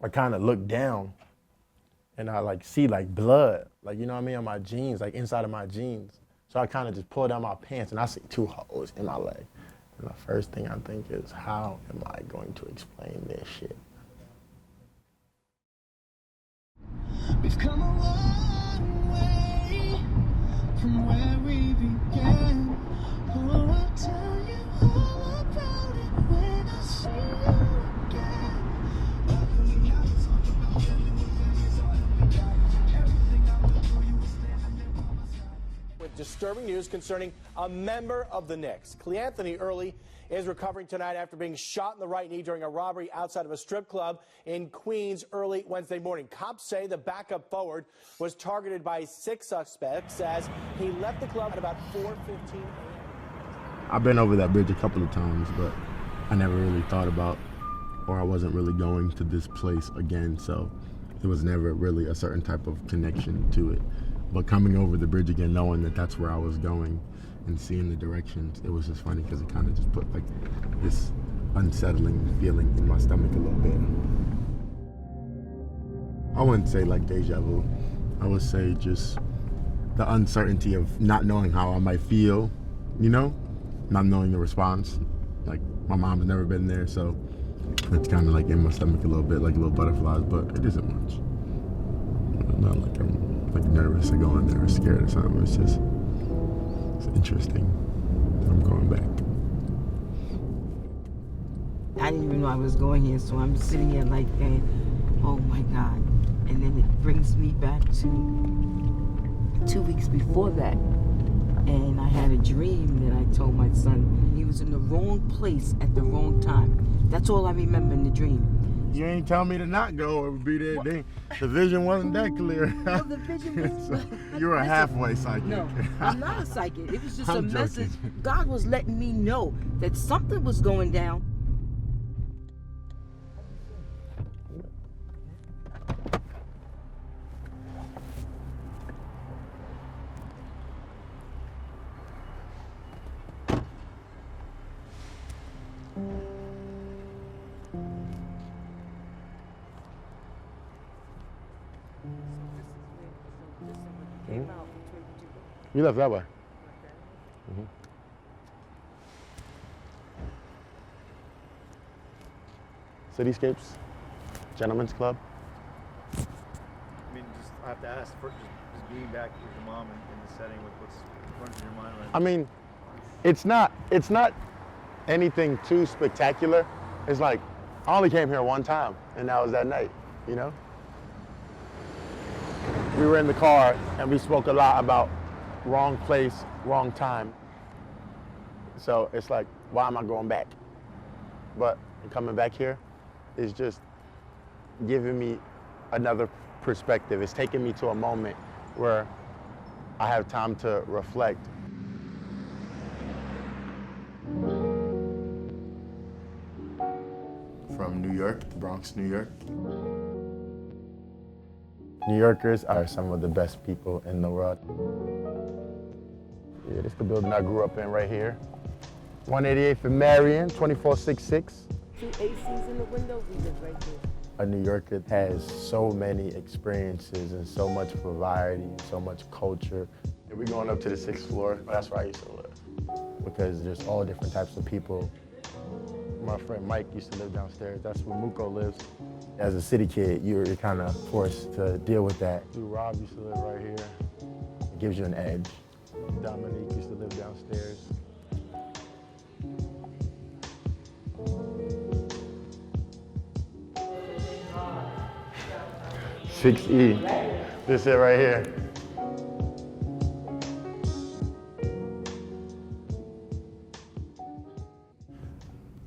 I kind of look down and I like see like blood, like, you know what I mean, on my jeans, like inside of my jeans. So I kind of just pull down my pants and I see 2 holes in my leg. And the first thing I think is, how am I going to explain this shit? We've come a long way from where we began. Oh, I'll tell you all about it when I see you again. With disturbing news concerning a member of the Knicks. Cleanthony Early is recovering tonight after being shot in the right knee during a robbery outside of a strip club in Queens early Wednesday morning. Cops say the backup forward was targeted by 6 suspects as he left the club at about 4:15 a.m. I've been over that bridge a couple of times, but I never really thought about, or I wasn't really going to this place again, so there was never really a certain type of connection to it. But coming over the bridge again, knowing that that's where I was going and seeing the directions, it was just funny because it kind of just put like this unsettling feeling in my stomach a little bit. I wouldn't say like deja vu. I would say just the uncertainty of not knowing how I might feel, you know? Not knowing the response. Like, my mom's never been there, so it's kind of like in my stomach a little bit, like little butterflies, but it isn't much. Not like I'm like nervous or going there or scared or something. It's just, it's interesting that I'm going back. I didn't even know I was going here, so I'm sitting here like, oh my God. And then it brings me back to 2 weeks before that. And I had a dream that I told my son he was in the wrong place at the wrong time. That's all I remember in the dream. You ain't tell me to not go or be there. The vision wasn't that clear. Well, the vision was... So you were a halfway psychic. No, I'm not a psychic. It was just a I'm message. joking. God was letting me know that something was going down. You left that way. Cityscapes, Gentlemen's Club. I mean, just I have to ask for just being back with your mom in the setting with what's running through your mind right now. I mean, it's not anything too spectacular. It's like, I only came here one time, and that was that night, you know? We were in the car, and we spoke a lot about wrong place, wrong time. So it's like, why am I going back? But coming back here is just giving me another perspective. It's taking me to a moment where I have time to reflect. From New York, the Bronx, New York. New Yorkers are some of the best people in the world. Yeah, this is the building I grew up in right here. 188th and Marion, 2466. 2 ACs in the window, we live right there. A New Yorker has so many experiences and so much variety, so much culture. And we're going up to the 6th floor. That's where I used to live. Because there's all different types of people. My friend Mike used to live downstairs. That's where Muko lives. As a city kid, you're kind of forced to deal with that. Rob used to live right here. It gives you an edge. Dominique used to live downstairs. "6E, this it right here.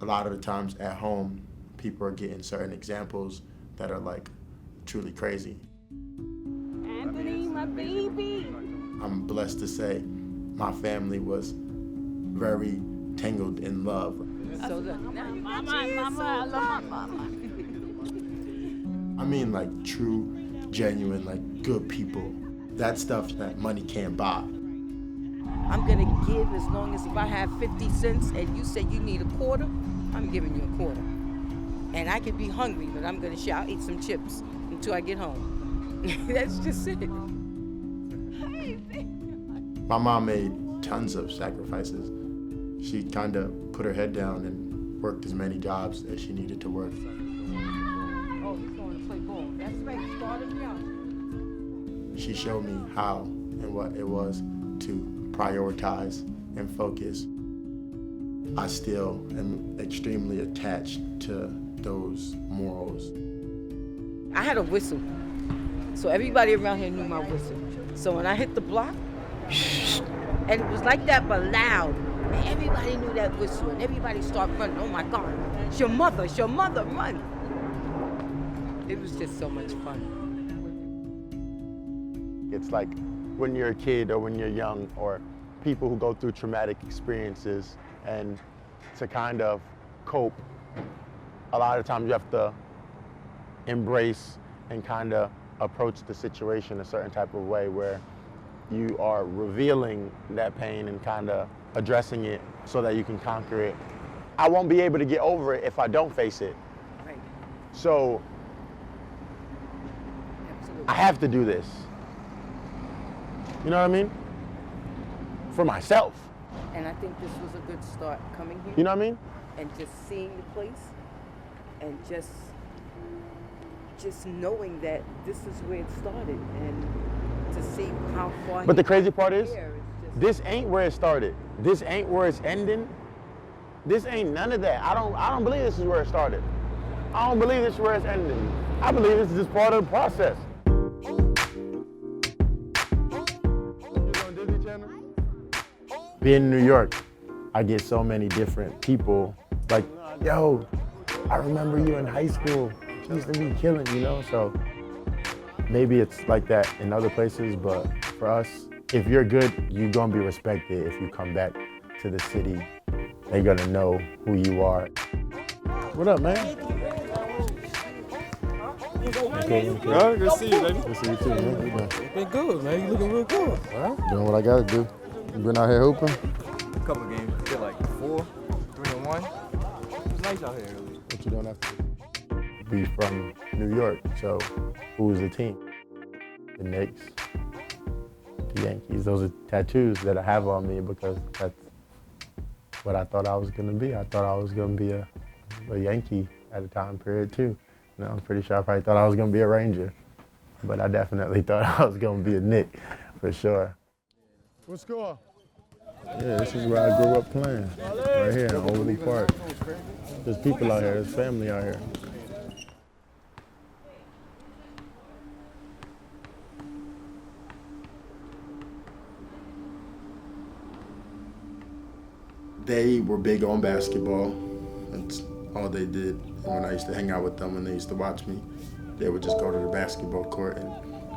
A lot of the times at home, people are getting certain examples that are like truly crazy. Anthony, my baby. I'm blessed to say my family was very tangled in love. So mama, I love my mama. I mean like true, genuine, like good people. That stuff that money can't buy. I'm gonna give as long as if I have 50 cents and you say you need a quarter, I'm giving you a quarter. And I could be hungry, but I'm gonna I'll eat some chips until I get home. That's just it. My mom made tons of sacrifices. She kind of put her head down and worked as many jobs as she needed to work. Oh, he's going to play ball. That's right, started me out. She showed me how and what it was to prioritize and focus. I still am extremely attached to those morals. I had a whistle, so everybody around here knew my whistle. So when I hit the block, and it was like that but loud, and everybody knew that whistle, and everybody started running. Oh my God, it's your mother, run. It was just so much fun. It's like when you're a kid or when you're young or people who go through traumatic experiences, and to kind of cope, a lot of times you have to embrace and kind of approach the situation a certain type of way where you are revealing that pain and kind of addressing it so that you can conquer it. I won't be able to get over it if I don't face it. Right. So Absolutely. I have to do this. You know what I mean? For myself. And I think this was a good start coming here. You know what I mean? And just seeing the place, and just knowing that this is where it started, and to see how far. But the crazy part is, here, it's just, this ain't where it started. This ain't where it's ending. This ain't none of that. I don't believe this is where it started. I don't believe this is where it's ending. I believe this is just part of the process. Being in New York, I get so many different people like, yo, I remember you in high school. You used to be killing, you know? So maybe it's like that in other places, but for us, if you're good, you're gonna be respected. If you come back to the city, they're gonna know who you are. What up, man? Good to see you, baby. Good to see you too, man. How you doing? Been good, man. You looking real good. Doing what I gotta do. You been out here hooping? A couple of games, did like 4, 3 and 1. It was nice out here early. What you doing after? We from New York, so who's the team? The Knicks, the Yankees. Those are tattoos that I have on me because that's what I thought I was gonna be. I thought I was gonna be a Yankee at a time period too. You know, I'm pretty sure I probably thought I was gonna be a Ranger, but I definitely thought I was gonna be a Knick for sure. What score? Yeah, this is where I grew up playing, right here in Overly Park. There's people out here, there's family out here. They were big on basketball. That's all they did. And when I used to hang out with them and they used to watch me, they would just go to the basketball court, and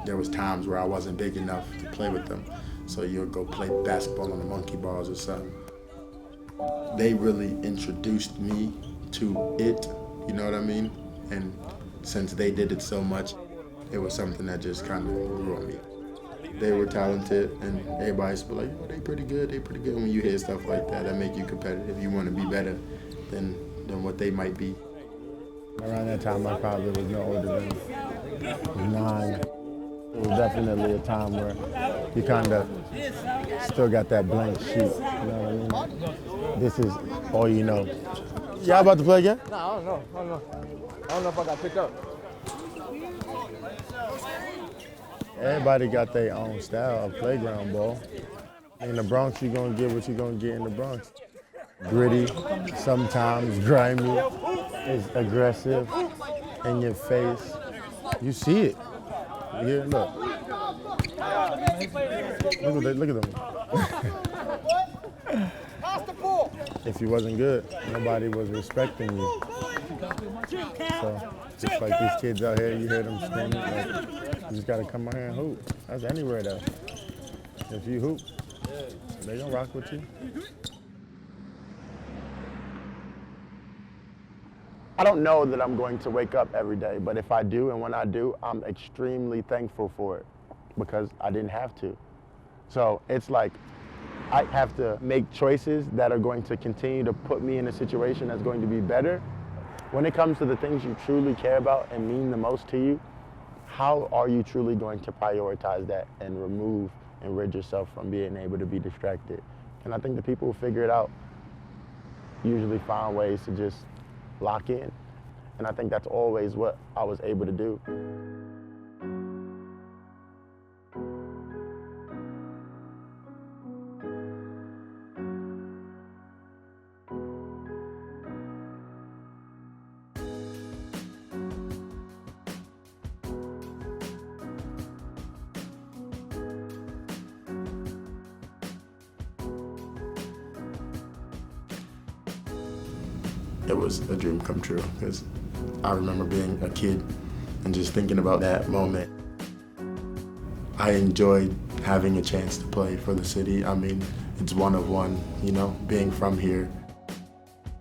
there was times where I wasn't big enough to play with them. So you'll go play basketball on the monkey balls or something. They really introduced me to it, you know what I mean? And since they did it so much, it was something that just kind of grew on me. They were talented, and everybody used to be like, oh, they pretty good, they pretty good. When you hear stuff like that, that make you competitive. You want to be better than what they might be. Around that time, I probably was no older than 9. It was definitely a time where you kind of still got that blank sheet, you know what I mean? This is all you know. Y'all about to play again? Nah, I don't know if I got picked up. Everybody got their own style of playground ball. In the Bronx, you're gonna get what you're gonna get in the Bronx. Gritty, sometimes grimy, it's aggressive, in your face. You see it. You hear it? Look. Look at them. If you wasn't good, nobody was respecting you. So, just like these kids out here, you hear them screaming, like, you just gotta come out here and hoop. That's anywhere though. If you hoop, they gonna rock with you. I don't know that I'm going to wake up every day, but if I do, and when I do, I'm extremely thankful for it because I didn't have to. So it's like I have to make choices that are going to continue to put me in a situation that's going to be better, when it comes to the things you truly care about and mean the most to you, how are you truly going to prioritize that and remove and rid yourself from being able to be distracted? And I think the people who figure it out usually find ways to just lock in. And I think that's always what I was able to do. It was a dream come true, because I remember being a kid and just thinking about that moment. I enjoyed having a chance to play for the city. I mean, it's one of one, you know, being from here.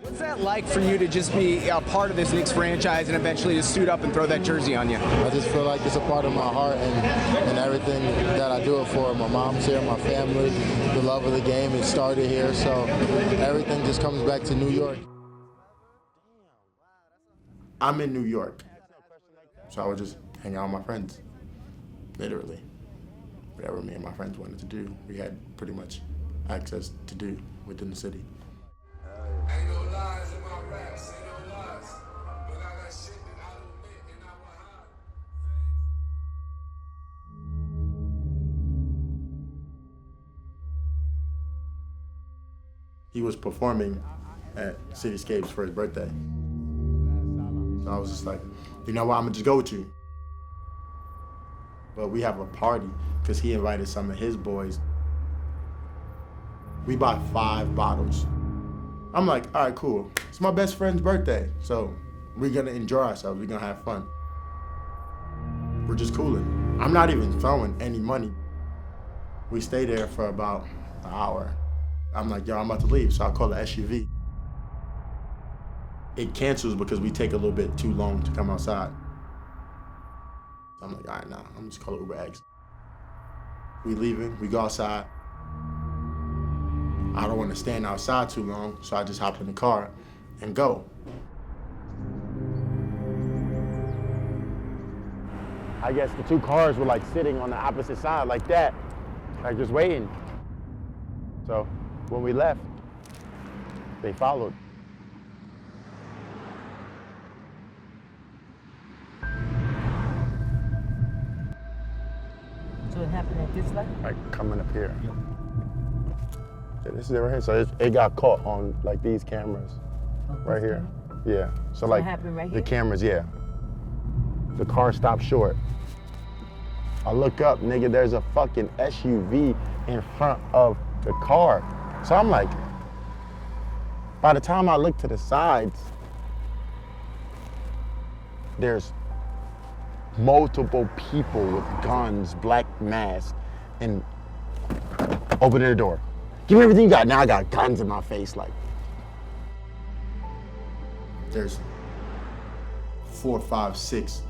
What's that like for you to just be a part of this Knicks franchise and eventually just suit up and throw that jersey on you? I just feel like it's a part of my heart and everything that I do it for. My mom's here, my family, the love of the game, it started here, so everything just comes back to New York. I'm in New York, so I would just hang out with my friends, literally. Whatever me and my friends wanted to do, we had pretty much access to do within the city. Ain't no lies in my raps, ain't no lies. But I got shit that I don't admit and I will hide. He was performing at Cityscapes for his birthday. So I was just like, you know what, I'm gonna just go with you. But we have a party, because he invited some of his boys. We bought 5 bottles. I'm like, all right, cool. It's my best friend's birthday, so we're gonna enjoy ourselves, we're gonna have fun. We're just cooling. I'm not even throwing any money. We stay there for about an hour. I'm like, yo, I'm about to leave, so I call the SUV. It cancels because we take a little bit too long to come outside. I'm like, all right, nah, I'm just calling Uber X. We leaving, we go outside. I don't want to stand outside too long, so I just hop in the car and go. I guess the 2 cars were like sitting on the opposite side like that, like just waiting. So when we left, they followed. So it happened at this light? Like coming up here. Yeah, this is it right here. So it got caught on like these cameras right here. Yeah. So like it happened right the here? cameras, yeah. The car stopped short. I look up, nigga, there's a fucking SUV in front of the car. So I'm like, by the time I look to the sides, there's multiple people with guns, black masks, and opening the door. Give me everything you got. Now I got guns in my face, like. There's 4, 5, 6,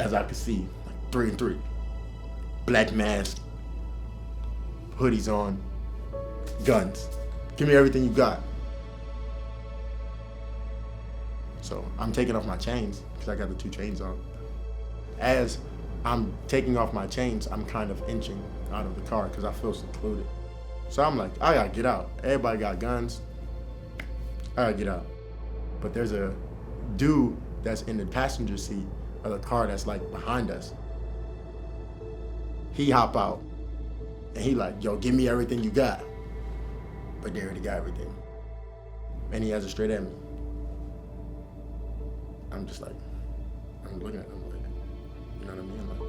as I can see, like 3 and 3. Black mask, hoodies on, guns. Give me everything you got. So I'm taking off my chains, because I got the 2 chains on. As I'm taking off my chains, I'm kind of inching out of the car because I feel secluded. So I'm like, I gotta get out. Everybody got guns. I gotta get out. But there's a dude that's in the passenger seat of the car that's like behind us. He hop out and he like, yo, give me everything you got. But they already got everything. And he has it straight at me. I'm just like, I'm looking at him like, you know what I mean? Like,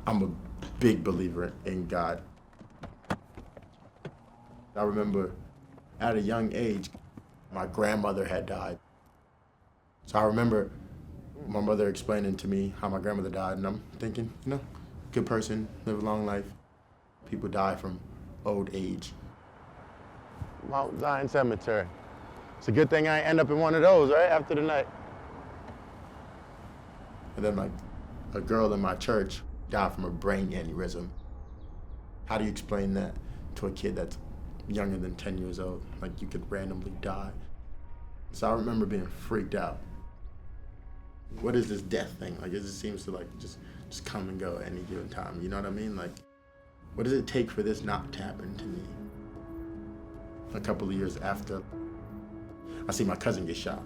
I'm a big believer in God. I remember at a young age, my grandmother had died. So I remember my mother explaining to me how my grandmother died, and I'm thinking, you know, good person, live a long life. People die from old age. Mount Zion Cemetery. It's a good thing I end up in one of those, right, after the night. And then like a girl in my church died from a brain aneurysm. How do you explain that to a kid that's younger than 10 years old? Like, you could randomly die. So I remember being freaked out. What is this death thing? Like, it just seems to like just come and go at any given time. You know what I mean? Like, what does it take for this not to happen to me? A couple of years after, I see my cousin get shot.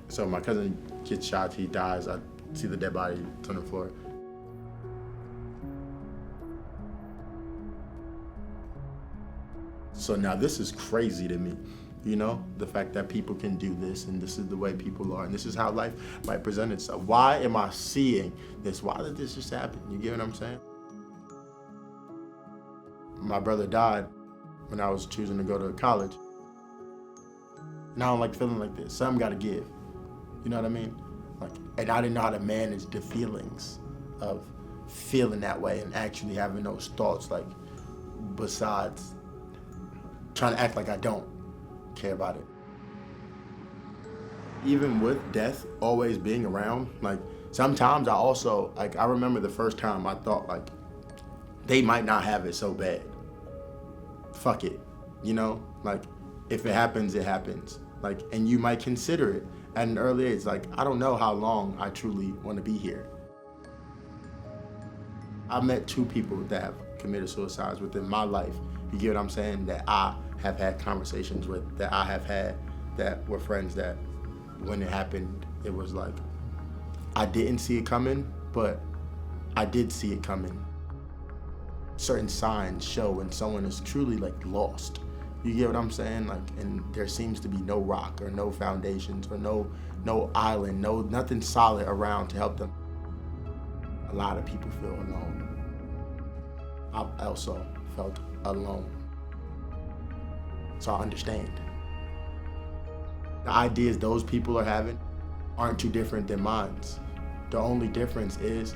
So my cousin gets shot, he dies, I see the dead body on the floor. So now this is crazy to me, you know? The fact that people can do this, and this is the way people are, and this is how life might present itself. Why am I seeing this? Why did this just happen? You get what I'm saying? My brother died when I was choosing to go to college. And I don't like feeling like this. Something gotta give. You know what I mean? Like, and I didn't know how to manage the feelings of feeling that way and actually having those thoughts, like, besides trying to act like I don't care about it. Even with death always being around, like, sometimes I also, like, I remember the first time I thought, like, they might not have it so bad. Fuck it, you know? Like, if it happens, it happens. Like, and you might consider it at an early age. Like, I don't know how long I truly want to be here. I met 2 people that have committed suicides within my life. You get what I'm saying? That I have had conversations with, that I have had, that were friends that when it happened, it was like, I didn't see it coming, but I did see it coming. Certain signs show when someone is truly like lost. You get what I'm saying? Like, and there seems to be no rock or no foundations or no island, nothing solid around to help them. A lot of people feel alone. I also felt alone. So I understand. The ideas those people are having aren't too different than mine. The only difference is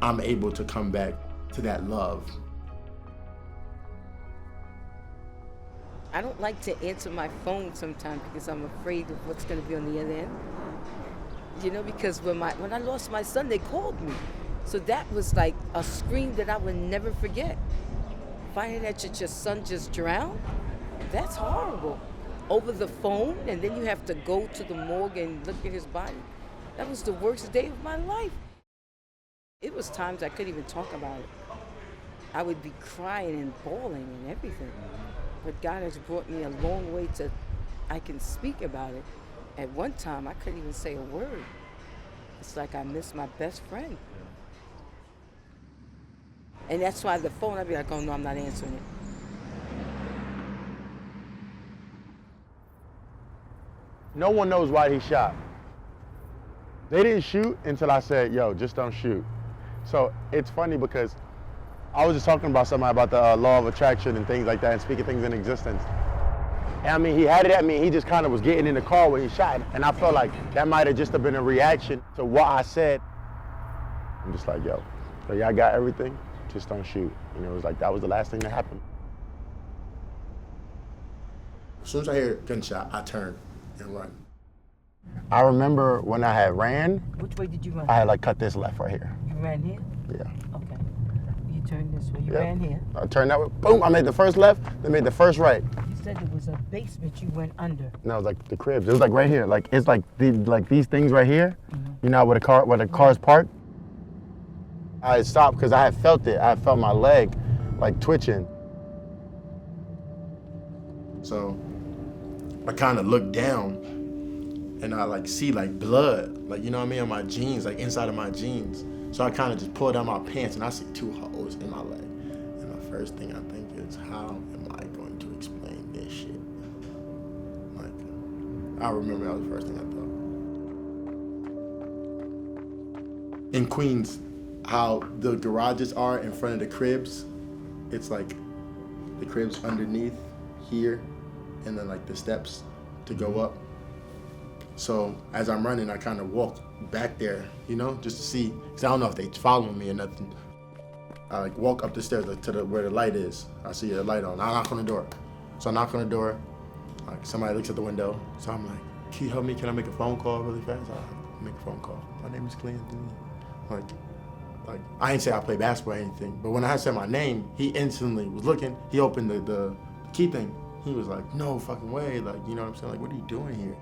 I'm able to come back to that love. I don't like to answer my phone sometimes because I'm afraid of what's going to be on the other end. You know, because when I lost my son, they called me. So that was like a scream that I would never forget. Finding that your son just drowned, that's horrible. Over the phone, and then you have to go to the morgue and look at his body. That was the worst day of my life. It was times I couldn't even talk about it. I would be crying and bawling and everything. But God has brought me a long way to, I can speak about it. At one time, I couldn't even say a word. It's like I missed my best friend. And that's why the phone, I'd be like, oh no, I'm not answering it. No one knows why he shot. They didn't shoot until I said, yo, just don't shoot. So it's funny because I was just talking about something about the law of attraction and things like that and speaking things in existence. And I mean, he had it at me, he just kind of was getting in the car when he shot. And I felt like that might have just been a reaction to what I said. I'm just like, yo, so y'all got everything, just don't shoot. And it was like, that was the last thing that happened. As soon as I hear a gunshot, I turn and run. I remember when I had ran. Which way did you run? I had like cut this left right here. You ran here? Yeah. Okay. You turned this way. You ran here. I turned that way. Boom! I made the first left. Then made the first right. You said it was a basement you went under. No, it was like the cribs. It was like right here. Like it's like these things right here. Mm-hmm. You know where the car's parked. I had stopped because I had felt it. I had felt my leg like twitching. So I kind of looked down. And I like see like blood, like, you know what I mean, on my jeans, like inside of my jeans. So I kind of just pulled down my pants and I see 2 holes in my leg. And the first thing I think is, how am I going to explain this shit? Like, I remember that was the first thing I thought. In Queens, how the garages are in front of the cribs, it's like the cribs underneath here and then like the steps to go up. So as I'm running, I kind of walk back there, you know, just to see, because I don't know if they following me or nothing. I like walk up the stairs like, to where the light is. I see a light on. I knock on the door. So I knock on the door. Like somebody looks at the window. So I'm like, can you help me? Can I make a phone call really fast? I make a phone call. My name is Cleanthony. Like, Like, I ain't say I play basketball or anything, but when I said my name, he instantly was looking. He opened the key thing. He was like, no fucking way. Like, you know what I'm saying? Like, what are you doing here?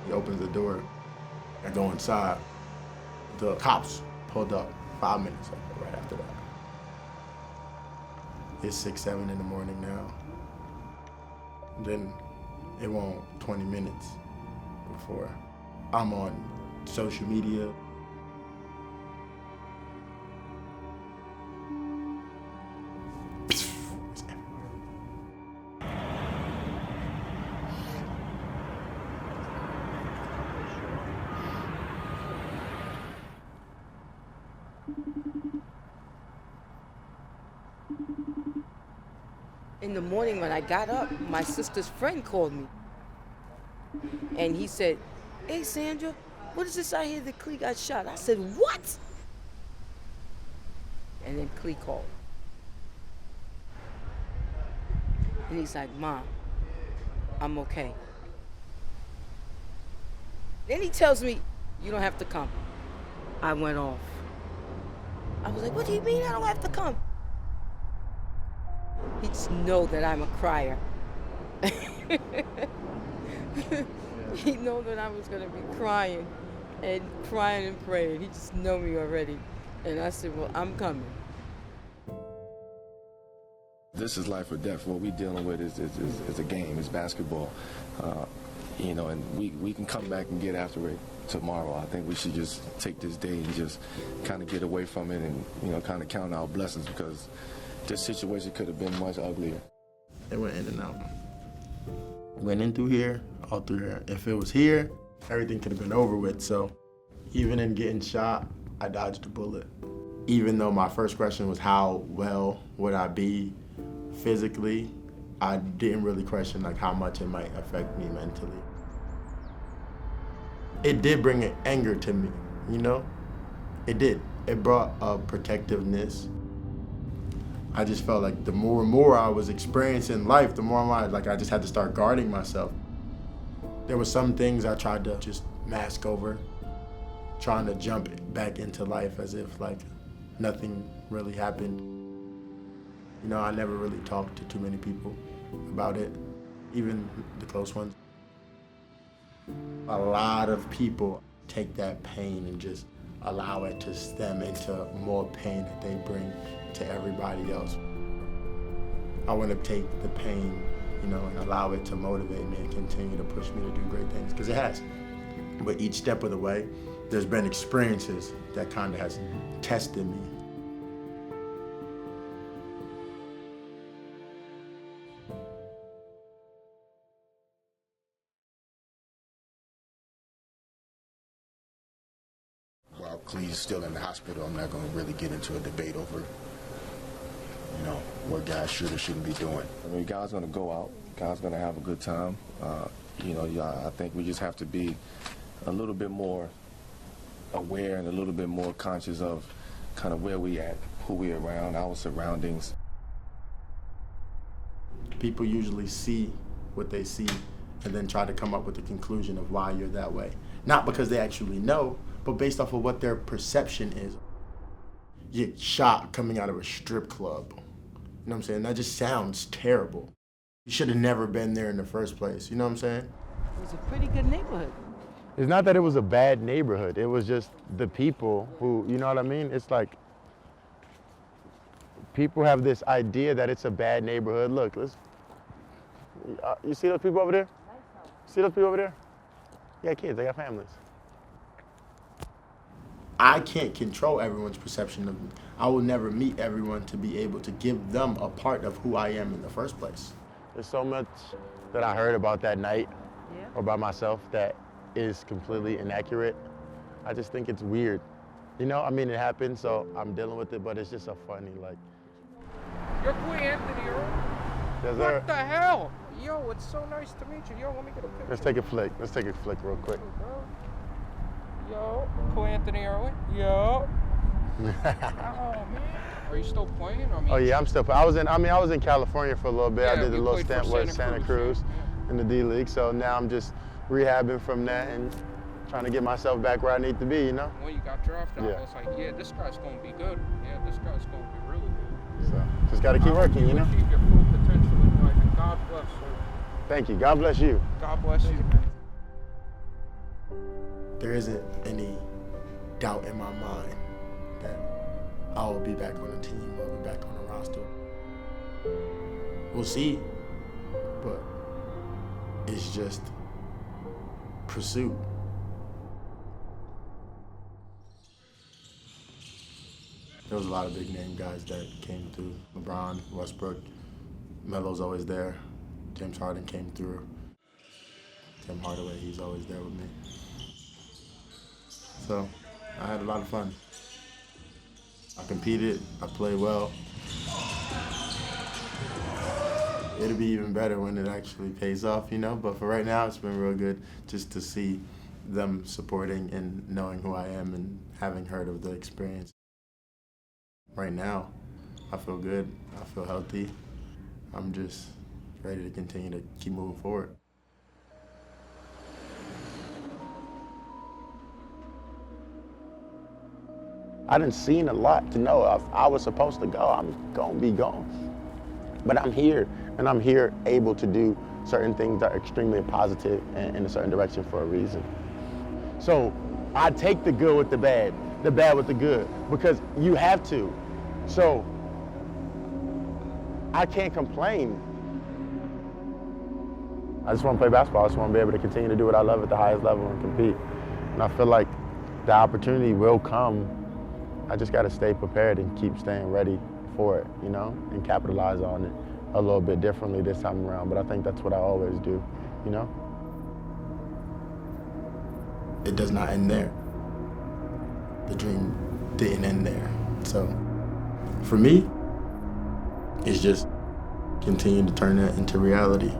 He opens the door. I go inside. The cops pulled up 5 minutes right after that. It's 6, 7 in the morning now. Then it won't 20 minutes before I'm on social media. In the morning when I got up, my sister's friend called me. And he said, hey, Sandra, what is this I hear that Clee got shot? I said, what? And then Clee called. And he's like, Mom, I'm okay. Then he tells me, you don't have to come. I went off. I was like, what do you mean I don't have to come? He just know that I'm a crier. He know that I was gonna be crying and praying. He just know me already. And I said, well, I'm coming. This is life or death. What we're dealing with is a game, it's basketball. You know, and we can come back and get after it tomorrow. I think we should just take this day and just kind of get away from it and, you know, kind of count our blessings, because this situation could have been much uglier. It went in and out. Went in through here, out through here. If it was here, everything could have been over with. So even in getting shot, I dodged a bullet. Even though my first question was how well would I be physically, I didn't really question like how much it might affect me mentally. It did bring an anger to me, you know? It did. It brought a protectiveness. I just felt like the more and more I was experiencing life, the more I just had to start guarding myself. There were some things I tried to just mask over, trying to jump back into life as if like nothing really happened. You know, I never really talked to too many people about it, even the close ones. A lot of people take that pain and just allow it to stem into more pain that they bring to everybody else. I want to take the pain, you know, and allow it to motivate me and continue to push me to do great things, because it has. But each step of the way, there's been experiences that kind of has tested me. While Clee's still in the hospital, I'm not going to really get into a debate over, you know, what guys should or shouldn't be doing. I mean, guys going to go out. Guys going to have a good time. You know, I think we just have to be a little bit more aware and a little bit more conscious of kind of where we at, who we around, our surroundings. People usually see what they see and then try to come up with a conclusion of why you're that way. Not because they actually know, but based off of what their perception is. You get shot coming out of a strip club. You know what I'm saying? That just sounds terrible. You should have never been there in the first place. You know what I'm saying? It was a pretty good neighborhood. It's not that it was a bad neighborhood. It was just the people who, you know what I mean? It's like people have this idea that it's a bad neighborhood. Look, you see those people over there? See those people over there? They got kids, they got families. I can't control everyone's perception of me. I will never meet everyone to be able to give them a part of who I am in the first place. There's so much that I heard about that night or by myself that is completely inaccurate. I just think it's weird. You know, I mean, it happened, so I'm dealing with it, but it's just a funny, like. You're Cleanthony Early? Yes, what sir. the hell? Yo, it's so nice to meet you. Yo, let me get a picture. Let's take a flick. Let's take a flick real quick. Yo, Cleanthony Early. Yo. Oh man, are you still playing? I mean, oh yeah, I'm still. I was in California for a little bit. Yeah, I did a you little played for stint with Santa Cruz yeah. in the D-League. So now I'm just rehabbing from that and trying to get myself back where I need to be, you know? When you got drafted, Yeah. I was like, yeah, this guy's going to be good. Yeah, this guy's going to be really good. So just got to keep working, you know? Achieve your full potential in life, and God bless you. Thank you. God bless you. God bless you, man. There isn't any doubt in my mind that I will be back on the team, I'll be back on the roster. We'll see, but it's just pursuit. There was a lot of big name guys that came through. LeBron, Westbrook, Melo's always there. James Harden came through. Tim Hardaway, he's always there with me. So I had a lot of fun. I competed, I played well. It'll be even better when it actually pays off, you know? But for right now, it's been real good just to see them supporting and knowing who I am and having heard of the experience. Right now, I feel good, I feel healthy. I'm just ready to continue to keep moving forward. I done seen a lot to know if I was supposed to go, I'm gonna be gone. But I'm here, and I'm here able to do certain things that are extremely positive and in a certain direction for a reason. So I take the good with the bad with the good, because you have to. So I can't complain. I just want to play basketball. I just want to be able to continue to do what I love at the highest level and compete. And I feel like the opportunity will come. I just got to stay prepared and keep staying ready for it, you know, and capitalize on it a little bit differently this time around. But I think that's what I always do, you know? It does not end there. The dream didn't end there. So for me, it's just continue to turn that into reality.